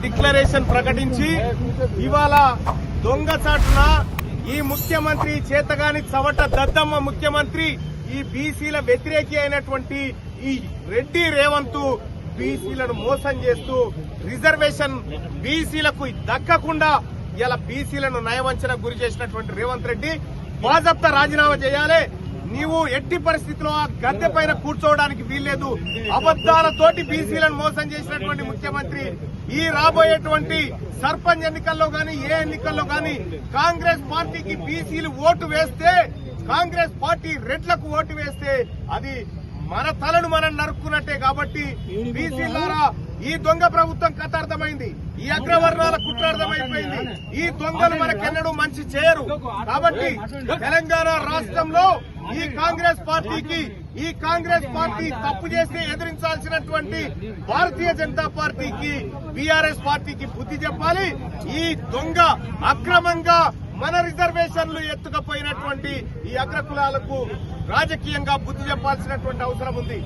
Declaration ప్రకటించి ఇవాళ దొంగచాటున ఈ ముఖ్యమంత్రి చేతగాని చవట దద్దమ్మ ముఖ్యమంత్రి ఈ బీసీల వ్యతిరేకి అయినటువంటి ఈ రెడ్డి రేవంత్ బీసీలను మోసం చేస్తూ రిజర్వేషన్ బీసీలకు దక్కకుండా ఇలా బీసీలను నయవంచనకు గురి చేసినటువంటి రేవంత్ రెడ్డి బాజప్తా రాజీనామా చేయాలి. నీవు ఎట్టి పరిస్థితిలో ఆ గద్దె పైన కూర్చోవడానికి వీల్లేదు. అబద్దాలతోటి బీసీలను మోసం చేసినటువంటి ముఖ్యమంత్రి ఈ రాబోయేటువంటి సర్పంచ్ ఎన్నికల్లో గాని ఏ ఎన్నికల్లో గాని కాంగ్రెస్ పార్టీకి బీసీలు ఓటు వేస్తే, కాంగ్రెస్ పార్టీ రెడ్లకు ఓటు వేస్తే అది మన తలను మనం నరుక్కున్నట్టే. కాబట్టి బీసీలారా ఈ దొంగ ప్రభుత్వం కథ అర్థమైంది, ఈ అగ్రవర్ణాల కుట్ర అర్థమైపోయింది. ఈ దొంగలు మనకెన్నడూ మంచి చేయరు. కాబట్టి తెలంగాణ రాష్ట్రంలో ఈ కాంగ్రెస్ పార్టీ తప్పు చేసి ఎదిరించాల్సినటువంటి భారతీయ జనతా పార్టీకి, బీఆర్ఎస్ పార్టీకి బుద్ధి చెప్పాలి. ఈ దొంగ అక్రమంగా మన రిజర్వేషన్లు ఎత్తుకపోయినటువంటి ఈ అగ్రకులాలకు రాజకీయంగా బుద్ధి చెప్పాల్సినటువంటి అవసరం ఉంది.